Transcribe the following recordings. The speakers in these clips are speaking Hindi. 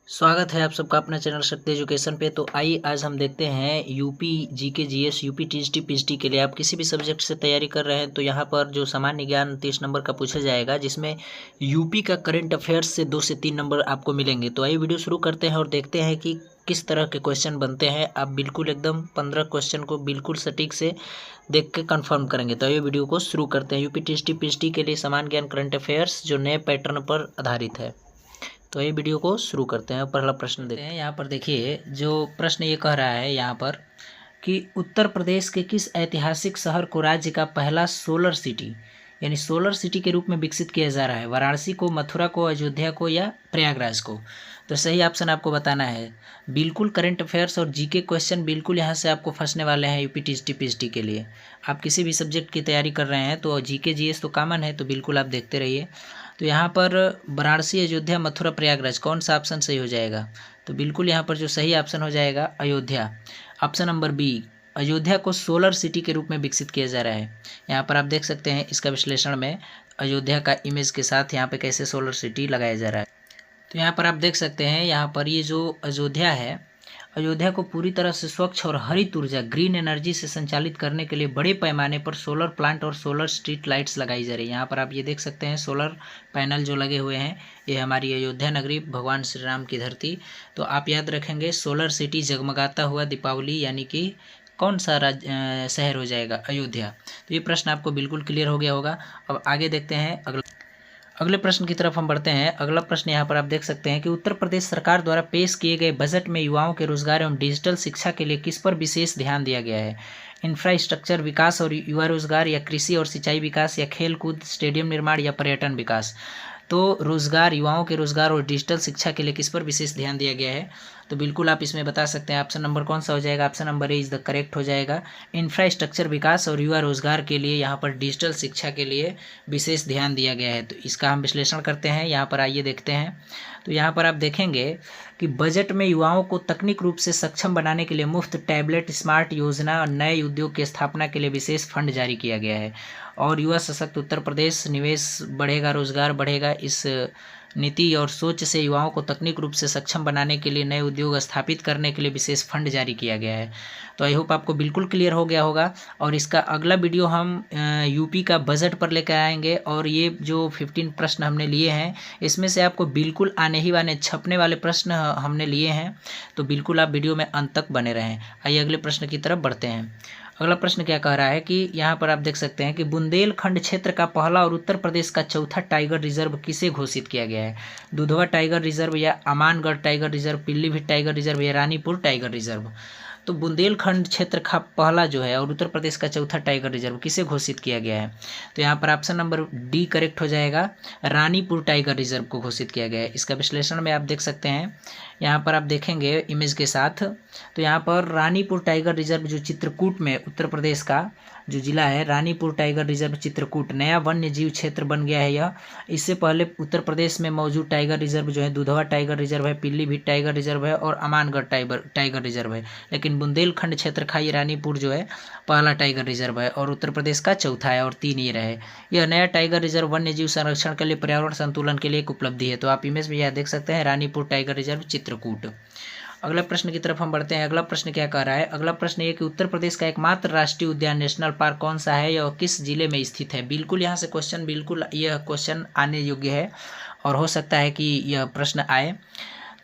स्वागत है आप सबका अपना चैनल शक्ति एजुकेशन पे। तो आइए आज हम देखते हैं UP GK GS UP TGT PGT के लिए आप किसी भी सब्जेक्ट से तैयारी कर रहे हैं तो यहाँ पर जो सामान्य ज्ञान 30 नंबर का पूछा जाएगा, जिसमें यूपी का करंट अफेयर्स से 2 से 3 नंबर आपको मिलेंगे। तो आइए वीडियो शुरू करते हैं और देखते हैं कि किस तरह के क्वेश्चन बनते हैं। आप बिल्कुल एकदम 15 क्वेश्चन को बिल्कुल सटीक से देख के कंफर्म करेंगे। तो आइए वीडियो को शुरू करते हैं। यूपी टीजीटी पीजीटी के लिए सामान्य ज्ञान करंट अफेयर्स जो नए पैटर्न पर आधारित है। तो ये वीडियो को शुरू करते हैं। पहला प्रश्न देखते हैं। यहाँ पर देखिए जो प्रश्न ये कह रहा है यहाँ पर कि उत्तर प्रदेश के किस ऐतिहासिक शहर को राज्य का पहला सोलर सिटी यानी सोलर सिटी के रूप में विकसित किया जा रहा है? वाराणसी को, मथुरा को, अयोध्या को या प्रयागराज को? तो सही ऑप्शन आपको बताना है। बिल्कुल करंट अफेयर्स और जीके क्वेश्चन बिल्कुल यहाँ से आपको फंसने वाले हैं यूपी टीजीटी पीजीटी के लिए। आप किसी भी सब्जेक्ट की तैयारी कर रहे हैं तो जीके जीएस तो कॉमन है, तो बिल्कुल आप देखते रहिए। तो यहाँ पर वाराणसी, अयोध्या, मथुरा, प्रयागराज, कौन सा ऑप्शन सही हो जाएगा? तो बिल्कुल यहाँ पर जो सही ऑप्शन हो जाएगा Ayodhya. Option number B, Ayodhya को सोलर सिटी के रूप में विकसित किया जा रहा है। यहाँ पर आप देख सकते हैं इसका विश्लेषण में अयोध्या का इमेज के साथ यहाँ पे कैसे सोलर सिटी लगाया जा रहा है। तो यहाँ पर आप देख सकते हैं यहाँ पर ये जो अयोध्या है, अयोध्या को पूरी तरह से स्वच्छ और हरित ऊर्जा ग्रीन एनर्जी से संचालित करने के लिए बड़े पैमाने पर सोलर प्लांट और सोलर स्ट्रीट लाइट्स लगाई जा रही है। यहाँ पर आप ये देख सकते हैं सोलर पैनल जो लगे हुए हैं, ये हमारी अयोध्या नगरी, भगवान श्री राम की धरती। तो आप याद रखेंगे सोलर सिटी जगमगाता हुआ दीपावली, यानी कि कौन सा शहर हो जाएगा? अयोध्या। तो ये प्रश्न आपको बिल्कुल क्लियर हो गया होगा। अब आगे देखते हैं अगले प्रश्न की तरफ हम बढ़ते हैं। अगला प्रश्न यहाँ पर आप देख सकते हैं कि उत्तर प्रदेश सरकार द्वारा पेश किए गए बजट में युवाओं के रोजगार एवं डिजिटल शिक्षा के लिए किस पर विशेष ध्यान दिया गया है? इंफ्रास्ट्रक्चर विकास और युवा रोजगार, या कृषि और सिंचाई विकास, या खेल कूद स्टेडियम निर्माण, या पर्यटन विकास? तो रोजगार, युवाओं के रोजगार और डिजिटल शिक्षा के लिए किस पर विशेष ध्यान दिया गया है? तो बिल्कुल आप इसमें बता सकते हैं। ऑप्शन नंबर कौन सा हो जाएगा? Option number A is the correct हो जाएगा। इंफ्रास्ट्रक्चर विकास और युवा रोजगार के लिए, यहाँ पर डिजिटल शिक्षा के लिए विशेष ध्यान दिया गया है। तो इसका हम विश्लेषण करते हैं। यहाँ पर आइए देखते हैं। तो यहाँ पर आप देखेंगे कि बजट में युवाओं को तकनीक रूप से सक्षम बनाने के लिए मुफ्त टैबलेट स्मार्ट योजना और नए उद्योग की स्थापना के लिए विशेष फंड जारी किया गया है। और युवा सशक्त उत्तर प्रदेश, निवेश बढ़ेगा, रोजगार बढ़ेगा, इस नीति और सोच से युवाओं को तकनीक रूप से सक्षम बनाने के लिए नए उद्योग स्थापित करने के लिए विशेष फंड जारी किया गया है। तो आई होप आपको बिल्कुल क्लियर हो गया होगा। और इसका अगला वीडियो हम यूपी का बजट पर लेकर आएंगे। और ये जो 15 प्रश्न हमने लिए हैं, इसमें से आपको बिल्कुल आने ही वाले छपने वाले प्रश्न हमने लिए हैं। तो बिल्कुल आप वीडियो में अंत तक बने रहें। आइए अगले प्रश्न की तरफ बढ़ते हैं। अगला प्रश्न क्या कह रहा है कि यहाँ पर आप देख सकते हैं कि बुंदेलखंड क्षेत्र का पहला और उत्तर प्रदेश का चौथा टाइगर रिजर्व किसे घोषित किया गया है? दुधवा टाइगर रिजर्व, या Amangarh tiger reserve, Pilibhit tiger reserve, या रानीपुर टाइगर रिजर्व? तो बुंदेलखंड क्षेत्र का पहला जो है और उत्तर प्रदेश का चौथा टाइगर रिजर्व किसे घोषित किया गया है? तो यहाँ पर ऑप्शन नंबर डी करेक्ट हो जाएगा। रानीपुर टाइगर रिजर्व को घोषित किया गया है। इसका विश्लेषण में आप देख सकते हैं। यहाँ पर आप देखेंगे इमेज के साथ, तो यहाँ पर रानीपुर टाइगर रिजर्व जो चित्रकूट में, उत्तर प्रदेश का जो जिला है, रानीपुर टाइगर रिजर्व चित्रकूट नया वन्य जीव क्षेत्र बन गया है यह। इससे पहले उत्तर प्रदेश में मौजूद टाइगर रिजर्व जो है दुधवा टाइगर रिजर्व है, पीलीभीत टाइगर रिजर्व है और अमानगढ़ टाइगर रिजर्व है। लेकिन बुंदेलखंड क्षेत्र का ये रानीपुर जो है पहला टाइगर रिजर्व है और उत्तर प्रदेश का चौथा है, और 3 ये रहे। यह नया टाइगर रिजर्व वन्य जीव संरक्षण के लिए, पर्यावरण संतुलन के लिए एक उपलब्धि है। तो आप इमेज में यह देख सकते हैं, रानीपुर टाइगर रिजर्व चित्रकूट। अगला प्रश्न की तरफ हम बढ़ते हैं। अगला प्रश्न क्या कह रहा है? अगला प्रश्न ये कि उत्तर प्रदेश का एकमात्र राष्ट्रीय उद्यान नेशनल पार्क कौन सा है और किस जिले में स्थित है? बिल्कुल यहाँ से क्वेश्चन, बिल्कुल यह क्वेश्चन आने योग्य है और हो सकता है कि यह प्रश्न आए।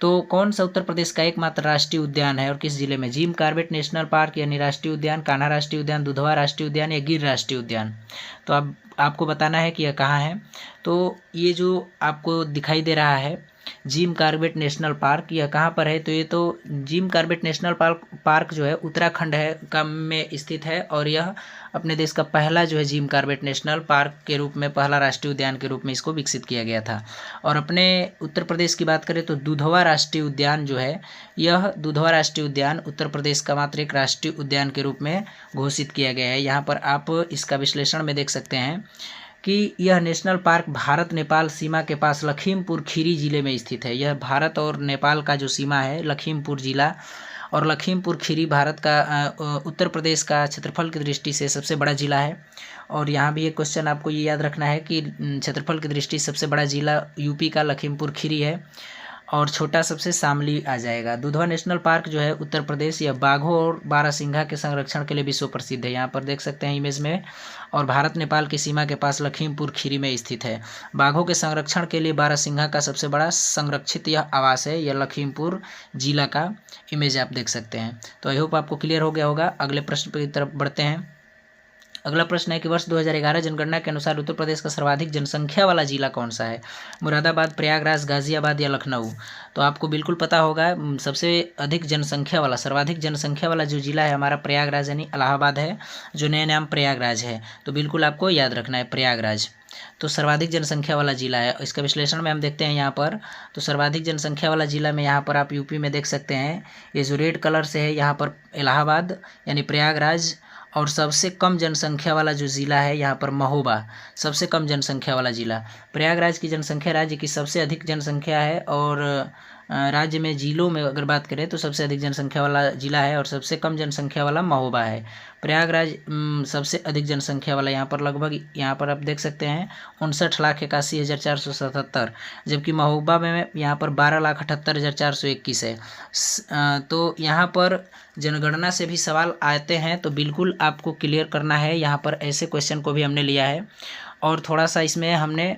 तो कौन सा उत्तर प्रदेश का एकमात्र राष्ट्रीय उद्यान है और किस जिले में? जिम कॉर्बेट नेशनल पार्क यानी राष्ट्रीय उद्यान, कान्हा राष्ट्रीय उद्यान, दुधवा राष्ट्रीय उद्यान, या गिर राष्ट्रीय उद्यान? तो अब आपको बताना है कि यह कहाँ है। तो ये जो आपको दिखाई दे रहा है जिम कॉर्बेट नेशनल पार्क, यह कहाँ पर है? तो ये तो जिम कॉर्बेट नेशनल पार्क जो है उत्तराखंड है का में स्थित है। और यह अपने देश का पहला जो है जिम कॉर्बेट नेशनल पार्क के रूप में, पहला राष्ट्रीय उद्यान के रूप में इसको विकसित किया गया था। और अपने उत्तर प्रदेश की बात करें तो दुधवा राष्ट्रीय उद्यान जो है, यह दुधवा राष्ट्रीय उद्यान उत्तर प्रदेश का मात्र एक राष्ट्रीय उद्यान के रूप में घोषित किया गया है। यहाँ पर आप इसका विश्लेषण में देख सकते हैं कि यह नेशनल पार्क भारत नेपाल सीमा के पास लखीमपुर खीरी जिले में स्थित है। यह भारत और नेपाल का जो सीमा है, लखीमपुर जिला, और लखीमपुर खीरी भारत का उत्तर प्रदेश का क्षेत्रफल की दृष्टि से सबसे बड़ा जिला है। और यहाँ भी एक क्वेश्चन आपको ये याद रखना है कि क्षेत्रफल की दृष्टि से सबसे बड़ा जिला यूपी का लखीमपुर खीरी है। और छोटा सबसे शामली आ जाएगा। दुधवा नेशनल पार्क जो है उत्तर प्रदेश, यह बाघों और बारहसिंघा के संरक्षण के लिए विश्व प्रसिद्ध है। यहाँ पर देख सकते हैं इमेज में, और भारत नेपाल की सीमा के पास लखीमपुर खीरी में स्थित है। बाघों के संरक्षण के लिए बारहसिंघा का सबसे बड़ा संरक्षित यह आवास है। यह लखीमपुर जिला का इमेज आप देख सकते हैं। तो आई होप आपको क्लियर हो गया होगा। अगले प्रश्न की तरफ बढ़ते हैं। अगला प्रश्न है कि वर्ष 2011 जनगणना के अनुसार उत्तर प्रदेश का सर्वाधिक जनसंख्या वाला जिला कौन सा है? मुरादाबाद, प्रयागराज, गाजियाबाद या लखनऊ? तो आपको बिल्कुल पता होगा, सबसे अधिक जनसंख्या वाला, सर्वाधिक जनसंख्या वाला जो जिला है हमारा प्रयागराज यानी इलाहाबाद है, जो नया नाम प्रयागराज है। तो बिल्कुल आपको याद रखना है प्रयागराज। तो सर्वाधिक जनसंख्या वाला जिला है। इसका विश्लेषण में हम देखते हैं यहाँ पर, तो सर्वाधिक जनसंख्या वाला जिला में यहाँ पर आप यूपी में देख सकते हैं, ये जो रेड कलर से है यहाँ पर इलाहाबाद यानी प्रयागराज, और सबसे कम जनसंख्या वाला जो ज़िला है यहाँ पर महोबा, सबसे कम जनसंख्या वाला ज़िला। प्रयागराज की जनसंख्या राज्य की सबसे अधिक जनसंख्या है, और राज्य में जिलों में अगर बात करें तो सबसे अधिक जनसंख्या वाला जिला है, और सबसे कम जनसंख्या वाला महोबा है। प्रयागराज सबसे अधिक जनसंख्या वाला, यहाँ पर लगभग, यहाँ पर आप देख सकते हैं 59,81,477, जबकि महोबा में यहाँ पर 12,78,421 है। तो यहाँ पर जनगणना से भी सवाल आते हैं, तो बिल्कुल आपको क्लियर करना है। यहाँ पर ऐसे क्वेश्चन को भी हमने लिया है, और थोड़ा सा इसमें हमने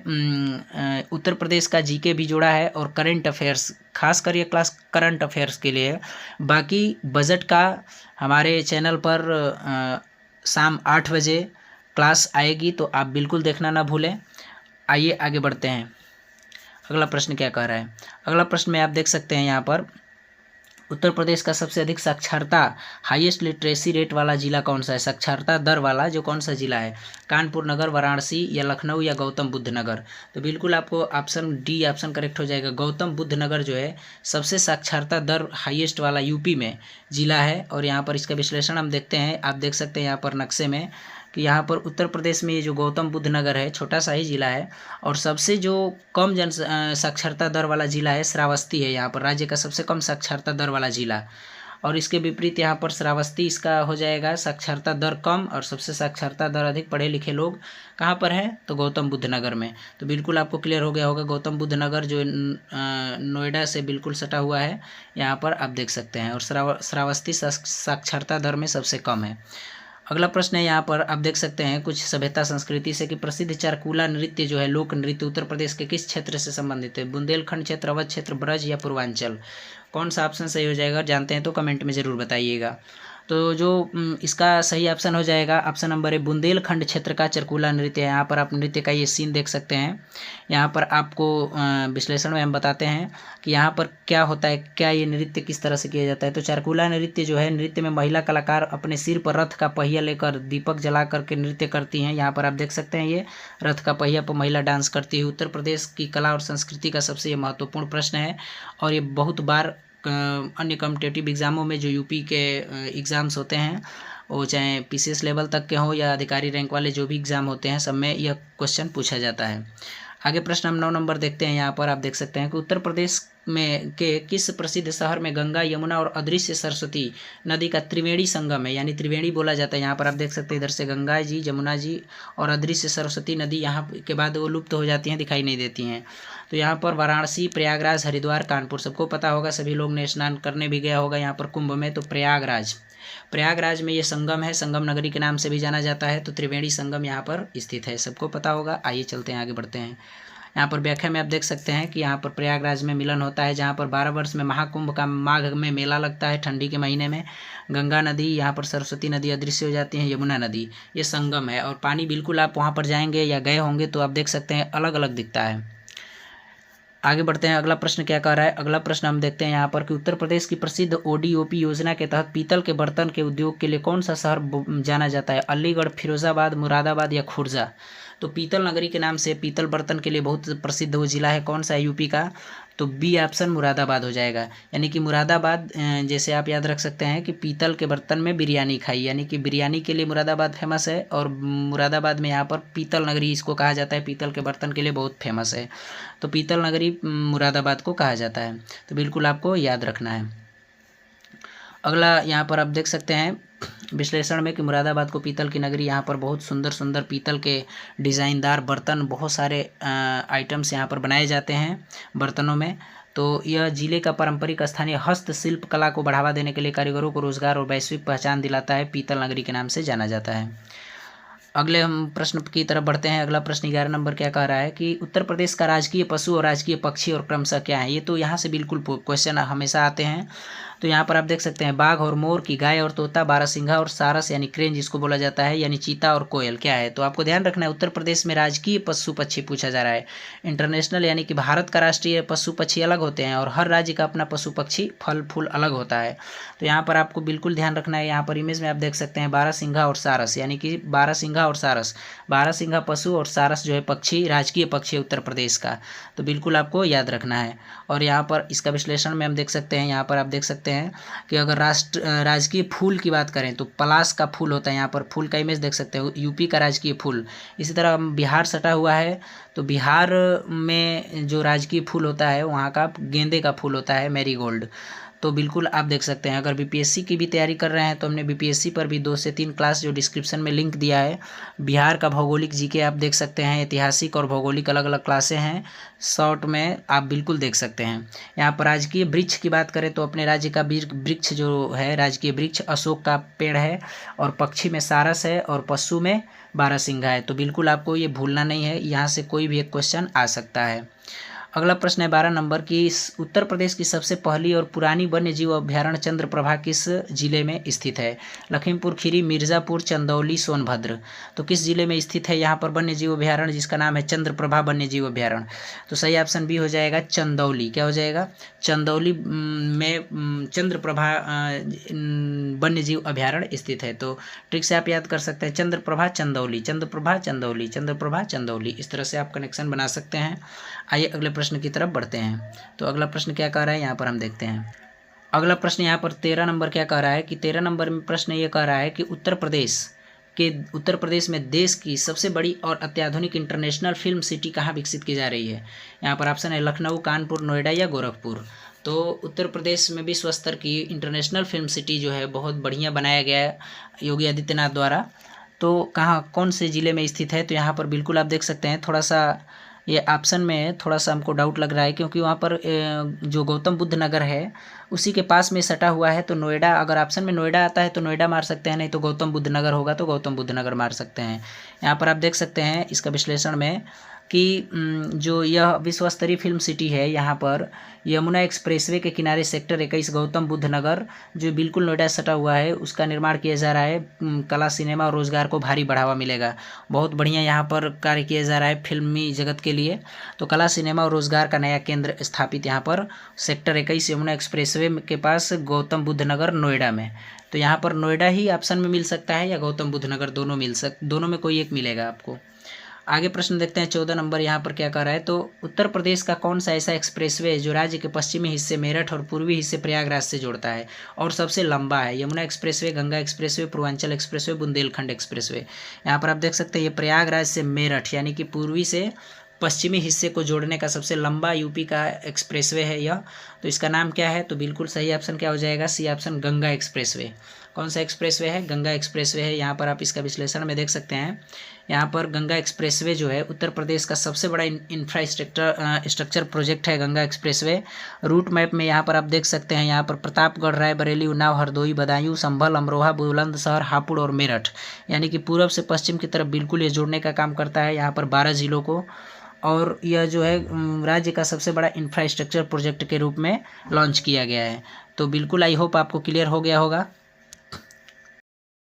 उत्तर प्रदेश का जीके भी जोड़ा है, और करंट अफेयर्स, खासकर ये क्लास करंट अफेयर्स के लिए है। बाकी बजट का हमारे चैनल पर शाम 8 बजे क्लास आएगी, तो आप बिल्कुल देखना ना भूलें। आइए आगे बढ़ते हैं। अगला प्रश्न क्या कह रहा है? अगला प्रश्न में आप देख सकते हैं यहाँ पर, उत्तर प्रदेश का सबसे अधिक साक्षरता, हाईएस्ट लिटरेसी रेट वाला जिला कौन सा है? साक्षरता दर वाला जो कौन सा जिला है? कानपुर नगर, वाराणसी या लखनऊ या गौतम बुद्ध नगर? तो बिल्कुल आपको ऑप्शन डी ऑप्शन करेक्ट हो जाएगा। गौतम बुद्ध नगर जो है सबसे साक्षरता दर हाईएस्ट वाला यूपी में जिला है। और यहाँ पर इसका विश्लेषण हम देखते हैं, आप देख सकते हैं यहाँ पर नक्शे में कि यहाँ पर उत्तर प्रदेश में ये जो गौतम बुद्ध नगर है छोटा सा ही जिला है, और सबसे जो कम साक्षरता दर वाला जिला है श्रावस्ती है। यहाँ पर राज्य का सबसे कम साक्षरता दर वाला जिला, और इसके विपरीत यहाँ पर श्रावस्ती इसका हो जाएगा साक्षरता दर कम, और सबसे साक्षरता दर अधिक पढ़े लिखे लोग कहाँ पर हैं? तो गौतम बुद्ध नगर में। तो बिल्कुल आपको क्लियर हो गया होगा। गौतम बुद्ध नगर जो नोएडा से बिल्कुल सटा हुआ है, यहाँ पर आप देख सकते हैं, और श्रावस्ती साक्षरता दर में सबसे कम है। अगला प्रश्न है यहाँ पर आप देख सकते हैं, कुछ सभ्यता संस्कृति से कि प्रसिद्ध चारकूला नृत्य जो है, लोक नृत्य उत्तर प्रदेश के किस क्षेत्र से संबंधित है? बुंदेलखंड क्षेत्र, अवध क्षेत्र, ब्रज या पूर्वांचल? कौन सा ऑप्शन सही हो जाएगा? जानते हैं तो कमेंट में ज़रूर बताइएगा। तो जो इसका सही ऑप्शन हो जाएगा, ऑप्शन नंबर है बुंदेलखंड क्षेत्र का चारकूला नृत्य है। यहाँ पर आप नृत्य का ये सीन देख सकते हैं। यहाँ पर आपको विश्लेषण में हम बताते हैं कि यहाँ पर क्या होता है, क्या ये नृत्य किस तरह से किया जाता है। तो चारकूला नृत्य जो है, नृत्य में महिला कलाकार अपने सिर पर रथ का पहिया लेकर दीपक जला करके नृत्य करती हैं। यहाँ पर आप देख सकते हैं, ये रथ का पहिया पर महिला डांस करती है। उत्तर प्रदेश की कला और संस्कृति का सबसे ये महत्वपूर्ण प्रश्न है, और ये बहुत बार अन्य कॉम्पिटेटिव एग्ज़ामों में जो यूपी के एग्ज़ाम्स होते हैं, वो चाहे पीसीएस लेवल तक के हों या अधिकारी रैंक वाले जो भी एग्ज़ाम होते हैं, सब में यह क्वेश्चन पूछा जाता है। आगे प्रश्न हम 9 नंबर देखते हैं। यहाँ पर आप देख सकते हैं कि उत्तर प्रदेश में के किस प्रसिद्ध शहर में गंगा, यमुना और अदृश्य सरस्वती नदी का त्रिवेणी संगम है, यानी त्रिवेणी बोला जाता है। यहाँ पर आप देख सकते हैं, इधर से गंगा जी, यमुना जी और अदृश्य सरस्वती नदी, यहाँ के बाद वो लुप्त हो जाती हैं, दिखाई नहीं देती हैं। तो यहाँ पर वाराणसी, प्रयागराज, हरिद्वार, कानपुर, सबको पता होगा, सभी लोग ने स्नान करने भी गया होगा यहाँ पर कुंभ में। तो प्रयागराज में ये संगम है, संगम नगरी के नाम से भी जाना जाता है। तो त्रिवेणी संगम यहाँ पर स्थित है, सबको पता होगा। आइए चलते हैं, आगे बढ़ते हैं। यहाँ पर व्याख्या में आप देख सकते हैं कि यहाँ पर प्रयागराज में मिलन होता है, जहाँ पर 12 वर्ष में महाकुंभ का माघ में मेला लगता है, ठंडी के महीने में। गंगा नदी, यहाँ पर सरस्वती नदी अदृश्य हो जाती है, यमुना नदी, ये संगम है। और पानी बिल्कुल आप वहाँ पर जाएंगे या गए होंगे तो आप देख सकते हैं अलग अलग दिखता है। आगे बढ़ते हैं। अगला प्रश्न क्या कह रहा है? अगला प्रश्न हम देखते हैं यहाँ पर कि उत्तर प्रदेश की प्रसिद्ध ओडीओपी योजना के तहत पीतल के बर्तन के उद्योग के लिए कौन सा शहर जाना जाता है? अलीगढ़, फिरोजाबाद, मुरादाबाद या खुर्जा? तो पीतल नगरी के नाम से पीतल बर्तन के लिए बहुत प्रसिद्ध वो जिला है, कौन सा है यूपी का? तो बी ऑप्शन मुरादाबाद हो जाएगा। यानी कि मुरादाबाद, जैसे आप याद रख सकते हैं कि पीतल के बर्तन में बिरयानी खाई, यानी कि बिरयानी के लिए मुरादाबाद फेमस है, और मुरादाबाद में यहाँ पर पीतल नगरी इसको कहा जाता है, पीतल के बर्तन के लिए बहुत फेमस है। तो पीतल नगरी मुरादाबाद को कहा जाता है, तो बिल्कुल आपको याद रखना है। अगला यहाँ पर आप देख सकते हैं विश्लेषण में कि मुरादाबाद को पीतल की नगरी, यहाँ पर बहुत सुंदर सुंदर पीतल के डिज़ाइनदार बर्तन, बहुत सारे आइटम्स यहाँ पर बनाए जाते हैं बर्तनों में। तो यह जिले का पारंपरिक स्थानीय हस्तशिल्प कला को बढ़ावा देने के लिए कारीगरों को रोजगार और वैश्विक पहचान दिलाता है। पीतल नगरी के नाम से जाना जाता है। अगले हम प्रश्न की तरफ बढ़ते हैं। अगला प्रश्न 11 नंबर क्या कह रहा है कि उत्तर प्रदेश का राजकीय पशु और राजकीय पक्षी और क्रमशः क्या है। ये तो यहाँ से बिल्कुल क्वेश्चन हमेशा आते हैं। तो यहाँ पर आप देख सकते हैं बाघ और मोर की, गाय और तोता, बारहसिंघा और सारस यानी क्रेन जिसको बोला जाता है, यानी चीता और कोयल क्या है। तो आपको ध्यान रखना है उत्तर प्रदेश में राजकीय पशु पक्षी पूछा जा रहा है। इंटरनेशनल यानी कि भारत का राष्ट्रीय पशु पक्षी अलग होते हैं और हर राज्य का अपना पशु पक्षी फल फूल अलग होता है। तो यहाँ पर आपको बिल्कुल ध्यान रखना है। यहाँ पर इमेज में आप देख सकते हैं बारहसिंघा और सारस, यानी कि बारहसिंघा और सारस, बारहसिंघा पशु और सारस जो है पक्षी, राजकीय पक्षी है उत्तर प्रदेश का। तो बिल्कुल आपको याद रखना है। और यहाँ पर इसका विश्लेषण में हम देख सकते हैं, यहाँ पर आप देख सकते हैं कि अगर राजकीय फूल की बात करें तो पलाश का फूल होता है। यहाँ पर फूल का इमेज देख सकते हो, यूपी का राजकीय फूल। इसी तरह बिहार सटा हुआ है, तो बिहार में जो राजकीय फूल होता है वहाँ का गेंदे का फूल होता है, मैरीगोल्ड। तो बिल्कुल आप देख सकते हैं। अगर बीपीएससी की भी तैयारी कर रहे हैं तो हमने बीपीएससी पर भी 2 से 3 क्लास जो डिस्क्रिप्शन में लिंक दिया है। बिहार का भौगोलिक जीके आप देख सकते हैं, ऐतिहासिक और भौगोलिक अलग अलग क्लासें हैं, शॉर्ट में आप बिल्कुल देख सकते हैं। यहाँ पर राजकीय वृक्ष की बात करें तो अपने राज्य का वृक्ष जो है राजकीय वृक्ष अशोक का पेड़ है, और पक्षी में सारस है और पशु में बारहसिंघा है। तो बिल्कुल आपको ये भूलना नहीं है, यहाँ से कोई भी एक क्वेश्चन आ सकता है। अगला प्रश्न है 12 नंबर की उत्तर प्रदेश की सबसे पहली और पुरानी वन्य जीव अभ्यारण्य चंद्रप्रभा किस जिले में स्थित है। लखीमपुर खीरी, मिर्ज़ापुर, चंदौली, सोनभद्र। तो किस जिले में स्थित है यहाँ पर वन्य जीव अभ्यारण्य जिसका नाम है चंद्रप्रभा वन्य जीव अभ्यारण्य। तो सही ऑप्शन बी हो जाएगा चंदौली। क्या हो जाएगा? चंदौली में चंद्रप्रभा वन्य जीव अभ्यारण्य स्थित है। तो ट्रिक से आप याद कर सकते हैं चंद्रप्रभा चंदौली, चंद्रप्रभा चंदौली, चंद्रप्रभा चंदौली, इस तरह से आप कनेक्शन बना सकते हैं। आइए अगले प्रश्न की तरफ बढ़ते हैं। तो अगला प्रश्न क्या कह रहा है यहाँ पर हम देखते हैं। अगला प्रश्न यहाँ पर 13 नंबर क्या कह रहा है कि 13 नंबर में प्रश्न ये कह रहा है कि उत्तर प्रदेश में देश की सबसे बड़ी और अत्याधुनिक इंटरनेशनल फिल्म सिटी कहाँ विकसित की जा रही है। यहाँ पर ऑप्शन है लखनऊ, कानपुर, नोएडा या गोरखपुर। तो उत्तर प्रदेश में विश्व स्तर की इंटरनेशनल फिल्म सिटी जो है बहुत बढ़िया बनाया गया है योगी आदित्यनाथ द्वारा। तो कहाँ कौन से ज़िले में स्थित है। तो यहाँ पर बिल्कुल आप देख सकते हैं, थोड़ा सा ये ऑप्शन में थोड़ा सा हमको डाउट लग रहा है क्योंकि वहाँ पर जो गौतम बुद्ध नगर है उसी के पास में सटा हुआ है। तो नोएडा, अगर ऑप्शन में नोएडा आता है तो नोएडा मार सकते हैं, नहीं तो गौतम बुद्ध नगर होगा तो गौतम बुद्ध नगर मार सकते हैं। यहाँ पर आप देख सकते हैं इसका विश्लेषण में कि जो यह विश्व स्तरीय फिल्म सिटी है, यहाँ पर यमुना एक्सप्रेसवे के किनारे सेक्टर 21 गौतम बुद्ध नगर जो बिल्कुल नोएडा सटा हुआ है उसका निर्माण किया जा रहा है। कला, सिनेमा और रोजगार को भारी बढ़ावा मिलेगा। बहुत बढ़िया यहाँ पर कार्य किया जा रहा है फिल्मी जगत के लिए। तो कला, सिनेमा और रोजगार का नया केंद्र स्थापित यहाँ पर सेक्टर 21 यमुना एक्सप्रेसवे के पास गौतम बुद्ध नगर नोएडा में। तो यहाँ पर नोएडा ही ऑप्शन में मिल सकता है या गौतम बुद्ध नगर, दोनों में कोई एक मिलेगा आपको। आगे प्रश्न देखते हैं 14 नंबर यहाँ पर क्या कह रहा है। तो उत्तर प्रदेश का कौन सा ऐसा एक्सप्रेसवे है जो राज्य के पश्चिमी हिस्से मेरठ और पूर्वी हिस्से प्रयागराज से जोड़ता है और सबसे लंबा है। Yamuna expressway, Ganga expressway, Purvanchal expressway, Bundelkhand expressway. यहाँ पर आप देख सकते हैं ये प्रयागराज से मेरठ यानी कि पूर्वी से पश्चिमी हिस्से को जोड़ने का सबसे लंबा यूपी का एक्सप्रेसवे है यह। तो इसका नाम क्या है। तो बिल्कुल सही ऑप्शन क्या हो जाएगा, सी ऑप्शन, गंगा एक्सप्रेसवे। कौन सा एक्सप्रेसवे है, गंगा एक्सप्रेसवे है। यहाँ पर आप इसका विश्लेषण में देख सकते हैं। यहाँ पर गंगा एक्सप्रेसवे जो है उत्तर प्रदेश का सबसे बड़ा इंफ्रास्ट्रक्चर प्रोजेक्ट है गंगा एक्सप्रेसवे। रूट मैप में यहाँ पर आप देख सकते हैं, यहाँ पर प्रतापगढ़, रायबरेली, उन्नाव, हरदोई, बदायूं, संभल, अमरोहा, बुलंदशहर, हापुड़ और मेरठ यानी कि पूरब से पश्चिम की तरफ बिल्कुल ये जोड़ने का काम करता है यहाँ पर 12 जिलों को। और यह जो है राज्य का सबसे बड़ा इंफ्रास्ट्रक्चर प्रोजेक्ट के रूप में लॉन्च किया गया है। तो बिल्कुल आई होप आपको क्लियर हो गया होगा।